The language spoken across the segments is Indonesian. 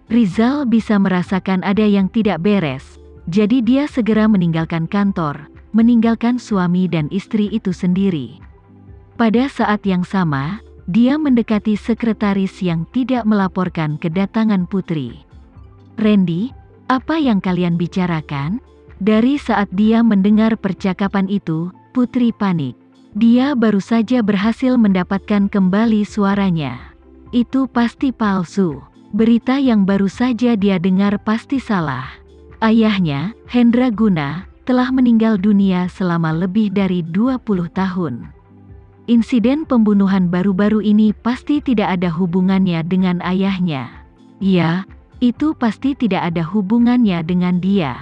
Rizal bisa merasakan ada yang tidak beres, jadi dia segera meninggalkan kantor, meninggalkan suami dan istri itu sendiri. Pada saat yang sama, dia mendekati sekretaris yang tidak melaporkan kedatangan Putri. "Randy, apa yang kalian bicarakan?" Dari saat dia mendengar percakapan itu, Putri panik. Dia baru saja berhasil mendapatkan kembali suaranya. Itu pasti palsu. Berita yang baru saja dia dengar pasti salah. Ayahnya, Hendra Guna, telah meninggal dunia selama lebih dari 20 tahun. Insiden pembunuhan baru-baru ini pasti tidak ada hubungannya dengan ayahnya. Ya, itu pasti tidak ada hubungannya dengan dia.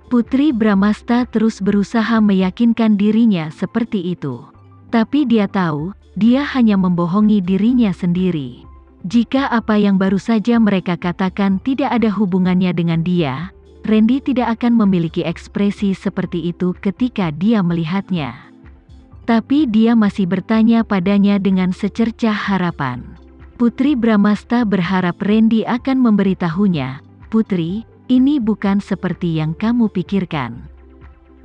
Putri Bramasta terus berusaha meyakinkan dirinya seperti itu. Tapi dia tahu, dia hanya membohongi dirinya sendiri. Jika apa yang baru saja mereka katakan tidak ada hubungannya dengan dia, Randy tidak akan memiliki ekspresi seperti itu ketika dia melihatnya. Tapi dia masih bertanya padanya dengan secercah harapan. Putri Bramasta berharap Randy akan memberitahunya, "Putri, ini bukan seperti yang kamu pikirkan."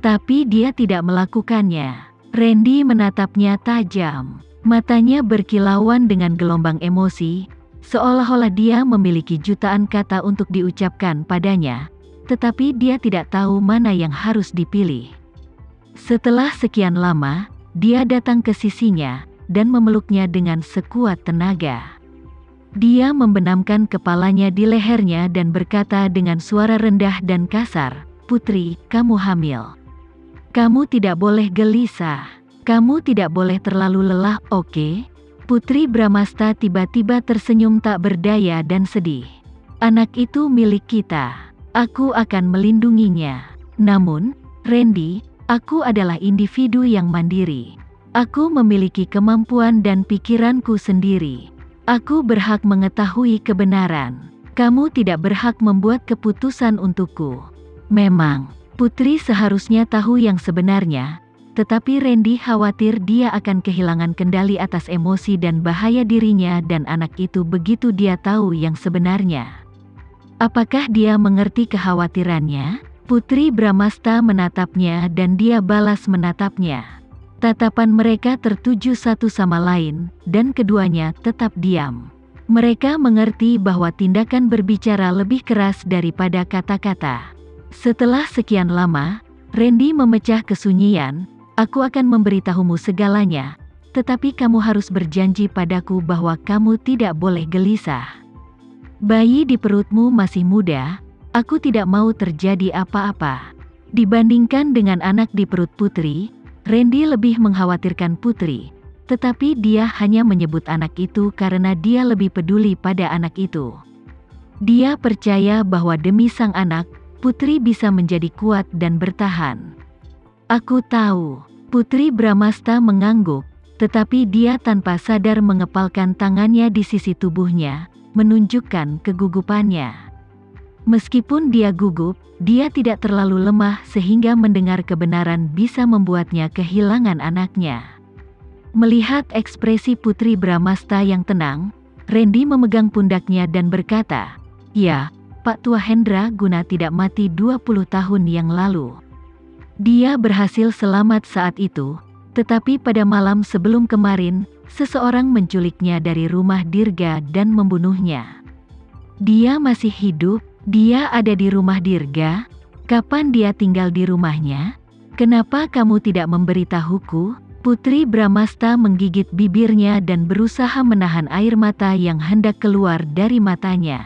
Tapi dia tidak melakukannya. Randy menatapnya tajam. Matanya berkilauan dengan gelombang emosi, seolah-olah dia memiliki jutaan kata untuk diucapkan padanya, tetapi dia tidak tahu mana yang harus dipilih. Setelah sekian lama, dia datang ke sisinya dan memeluknya dengan sekuat tenaga. Dia membenamkan kepalanya di lehernya dan berkata dengan suara rendah dan kasar, "Putri, kamu hamil. Kamu tidak boleh gelisah. Kamu tidak boleh terlalu lelah, oke?" Putri Bramasta tiba-tiba tersenyum tak berdaya dan sedih. "Anak itu milik kita. Aku akan melindunginya. Namun, Randy, aku adalah individu yang mandiri. Aku memiliki kemampuan dan pikiranku sendiri. Aku berhak mengetahui kebenaran. Kamu tidak berhak membuat keputusan untukku." Memang, Putri seharusnya tahu yang sebenarnya, tetapi Randy khawatir dia akan kehilangan kendali atas emosi dan bahaya dirinya dan anak itu begitu dia tahu yang sebenarnya. Apakah dia mengerti kekhawatirannya? Putri Bramasta menatapnya dan dia balas menatapnya. Tatapan mereka tertuju satu sama lain, dan keduanya tetap diam. Mereka mengerti bahwa tindakan berbicara lebih keras daripada kata-kata. Setelah sekian lama, Randy memecah kesunyian. "Aku akan memberitahumu segalanya, tetapi kamu harus berjanji padaku bahwa kamu tidak boleh gelisah. Bayi di perutmu masih muda, aku tidak mau terjadi apa-apa." Dibandingkan dengan anak di perut Putri, Randy lebih mengkhawatirkan Putri, tetapi dia hanya menyebut anak itu karena dia lebih peduli pada anak itu. Dia percaya bahwa demi sang anak, Putri bisa menjadi kuat dan bertahan. "Aku tahu." Putri Bramasta mengangguk, tetapi dia tanpa sadar mengepalkan tangannya di sisi tubuhnya, menunjukkan kegugupannya. Meskipun dia gugup, dia tidak terlalu lemah sehingga mendengar kebenaran bisa membuatnya kehilangan anaknya. Melihat ekspresi Putri Bramasta yang tenang, Randy memegang pundaknya dan berkata, "Ya, Pak Tua Hendra Guna tidak mati 20 tahun yang lalu. Dia berhasil selamat saat itu, tetapi pada malam sebelum kemarin, seseorang menculiknya dari rumah Dirga dan membunuhnya." "Dia masih hidup? Dia ada di rumah Dirga? Kapan dia tinggal di rumahnya? Kenapa kamu tidak memberitahuku?" Putri Bramasta menggigit bibirnya dan berusaha menahan air mata yang hendak keluar dari matanya.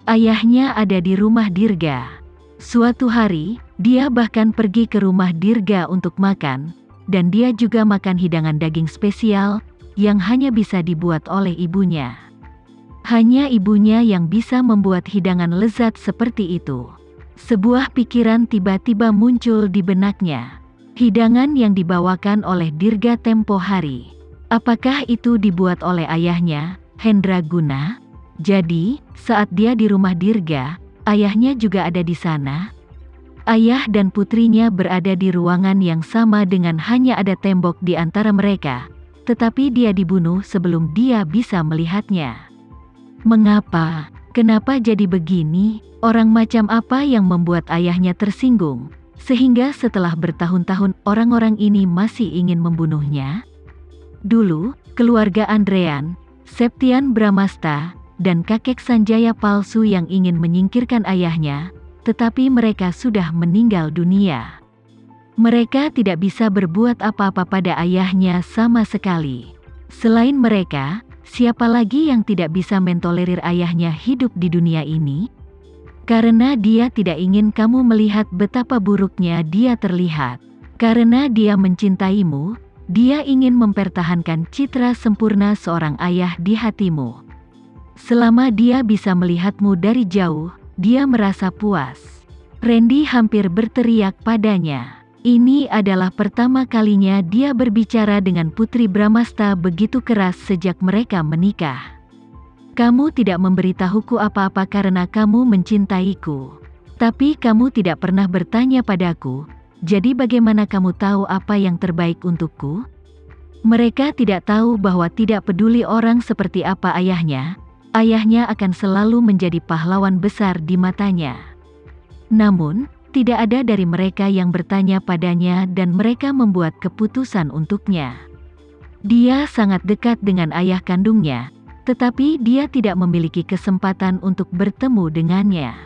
Ayahnya ada di rumah Dirga. Suatu hari, dia bahkan pergi ke rumah Dirga untuk makan, dan dia juga makan hidangan daging spesial, yang hanya bisa dibuat oleh ibunya. Hanya ibunya yang bisa membuat hidangan lezat seperti itu. Sebuah pikiran tiba-tiba muncul di benaknya. Hidangan yang dibawakan oleh Dirga tempo hari. Apakah itu dibuat oleh ayahnya, Hendra Guna? Jadi, saat dia di rumah Dirga, ayahnya juga ada di sana. Ayah dan putrinya berada di ruangan yang sama dengan hanya ada tembok di antara mereka, tetapi dia dibunuh sebelum dia bisa melihatnya. Mengapa? Kenapa jadi begini? Orang macam apa yang membuat ayahnya tersinggung, sehingga setelah bertahun-tahun orang-orang ini masih ingin membunuhnya? Dulu, keluarga Andrean, Septian Bramasta, dan kakek Sanjaya palsu yang ingin menyingkirkan ayahnya, tetapi mereka sudah meninggal dunia. Mereka tidak bisa berbuat apa-apa pada ayahnya sama sekali. Selain mereka, siapa lagi yang tidak bisa mentolerir ayahnya hidup di dunia ini? Karena dia tidak ingin kamu melihat betapa buruknya dia terlihat. Karena dia mencintaimu, dia ingin mempertahankan citra sempurna seorang ayah di hatimu. Selama dia bisa melihatmu dari jauh, dia merasa puas. Randy hampir berteriak padanya. Ini adalah pertama kalinya dia berbicara dengan Putri Bramasta begitu keras sejak mereka menikah. Kamu tidak memberitahuku apa-apa karena kamu mencintaiku. Tapi kamu tidak pernah bertanya padaku, jadi bagaimana kamu tahu apa yang terbaik untukku? Mereka tidak tahu bahwa tidak peduli orang seperti apa ayahnya akan selalu menjadi pahlawan besar di matanya. Namun, tidak ada dari mereka yang bertanya padanya dan mereka membuat keputusan untuknya. Dia sangat dekat dengan ayah kandungnya, tetapi dia tidak memiliki kesempatan untuk bertemu dengannya.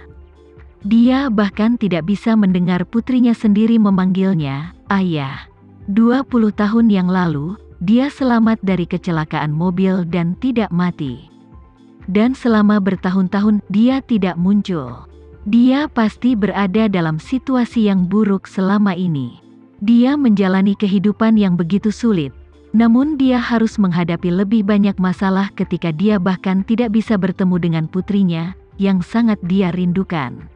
Dia bahkan tidak bisa mendengar putrinya sendiri memanggilnya, "Ayah." 20 tahun yang lalu, dia selamat dari kecelakaan mobil dan tidak mati. Dan selama bertahun-tahun dia tidak muncul. Dia pasti berada dalam situasi yang buruk selama ini. Dia menjalani kehidupan yang begitu sulit. Namun dia harus menghadapi lebih banyak masalah ketika dia bahkan tidak bisa bertemu dengan putrinya, yang sangat dia rindukan.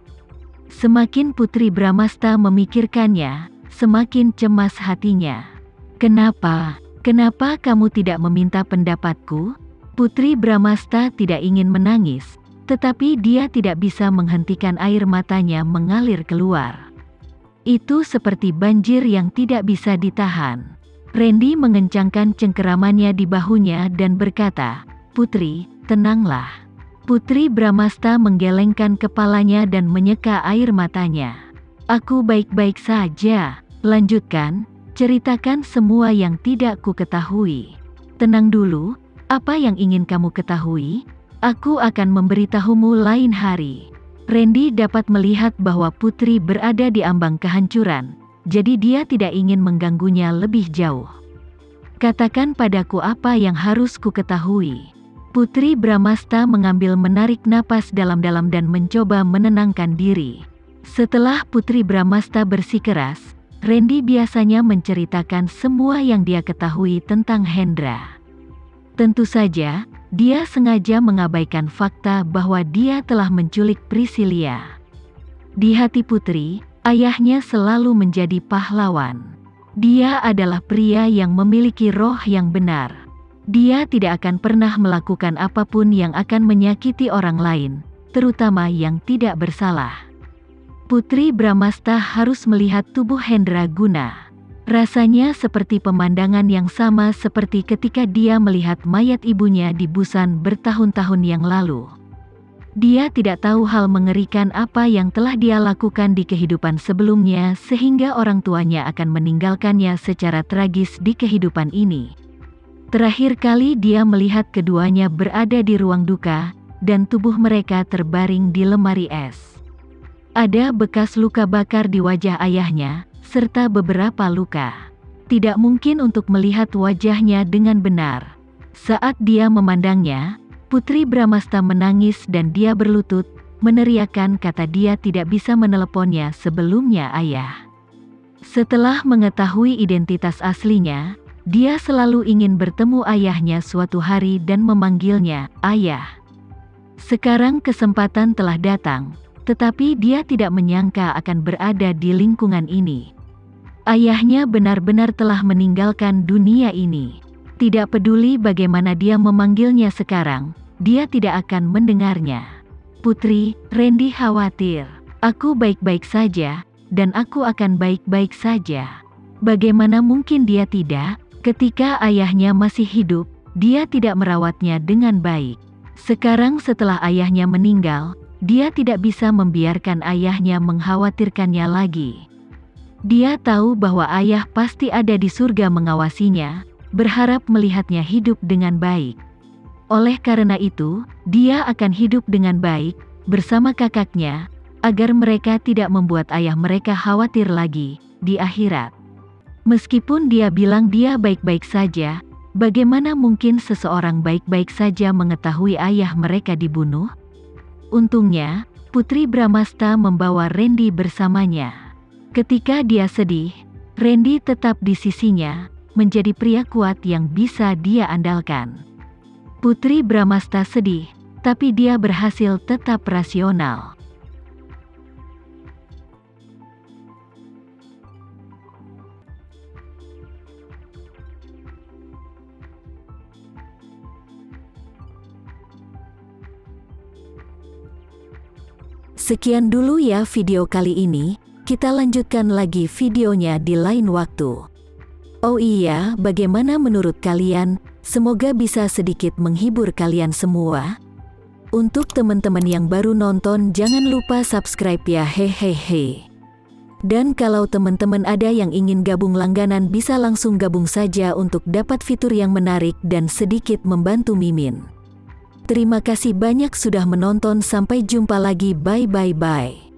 Semakin Putri Bramasta memikirkannya, semakin cemas hatinya. Kenapa? Kenapa kamu tidak meminta pendapatku? Putri Bramasta tidak ingin menangis, tetapi dia tidak bisa menghentikan air matanya mengalir keluar. Itu seperti banjir yang tidak bisa ditahan. Randy mengencangkan cengkeramannya di bahunya dan berkata, "Putri, tenanglah." Putri Bramasta menggelengkan kepalanya dan menyeka air matanya. "Aku baik-baik saja." "Lanjutkan, ceritakan semua yang tidak ku ketahui." "Tenang dulu, apa yang ingin kamu ketahui? Aku akan memberitahumu lain hari." Randy dapat melihat bahwa Putri berada di ambang kehancuran. Jadi dia tidak ingin mengganggunya lebih jauh. "Katakan padaku apa yang harus ku ketahui." Putri Bramasta mengambil menarik napas dalam-dalam dan mencoba menenangkan diri. Setelah Putri Bramasta bersikeras, Randy biasanya menceritakan semua yang dia ketahui tentang Hendra. Tentu saja, dia sengaja mengabaikan fakta bahwa dia telah menculik Priscilia. Di hati Putri, ayahnya selalu menjadi pahlawan. Dia adalah pria yang memiliki roh yang benar. Dia tidak akan pernah melakukan apapun yang akan menyakiti orang lain, terutama yang tidak bersalah. Putri Bramasta harus melihat tubuh Hendra Guna. Rasanya seperti pemandangan yang sama seperti ketika dia melihat mayat ibunya di Busan bertahun-tahun yang lalu. Dia tidak tahu hal mengerikan apa yang telah dia lakukan di kehidupan sebelumnya sehingga orang tuanya akan meninggalkannya secara tragis di kehidupan ini. Terakhir kali dia melihat keduanya berada di ruang duka, dan tubuh mereka terbaring di lemari es. Ada bekas luka bakar di wajah ayahnya, serta beberapa luka. Tidak mungkin untuk melihat wajahnya dengan benar. Saat dia memandangnya, Putri Bramasta menangis dan dia berlutut, meneriakkan kata dia tidak bisa meneleponnya sebelumnya ayah. Setelah mengetahui identitas aslinya, dia selalu ingin bertemu ayahnya suatu hari dan memanggilnya, "Ayah." Sekarang kesempatan telah datang, tetapi dia tidak menyangka akan berada di lingkungan ini. Ayahnya benar-benar telah meninggalkan dunia ini. Tidak peduli bagaimana dia memanggilnya sekarang, dia tidak akan mendengarnya. "Putri," Randy khawatir. "Aku baik-baik saja, dan aku akan baik-baik saja." Bagaimana mungkin dia tidak? Ketika ayahnya masih hidup, dia tidak merawatnya dengan baik. Sekarang setelah ayahnya meninggal, dia tidak bisa membiarkan ayahnya mengkhawatirkannya lagi. Dia tahu bahwa ayah pasti ada di surga mengawasinya, berharap melihatnya hidup dengan baik. Oleh karena itu, dia akan hidup dengan baik bersama kakaknya, agar mereka tidak membuat ayah mereka khawatir lagi di akhirat. Meskipun dia bilang dia baik-baik saja, bagaimana mungkin seseorang baik-baik saja mengetahui ayah mereka dibunuh? Untungnya, Putri Bramasta membawa Randy bersamanya. Ketika dia sedih, Randy tetap di sisinya, menjadi pria kuat yang bisa dia andalkan. Putri Bramasta sedih, tapi dia berhasil tetap rasional. Sekian dulu ya video kali ini, kita lanjutkan lagi videonya di lain waktu. Oh iya, bagaimana menurut kalian? Semoga bisa sedikit menghibur kalian semua. Untuk teman-teman yang baru nonton, jangan lupa subscribe ya, hehehe. Dan kalau teman-teman ada yang ingin gabung langganan, bisa langsung gabung saja untuk dapat fitur yang menarik dan sedikit membantu Mimin. Terima kasih banyak sudah menonton, sampai jumpa lagi, bye.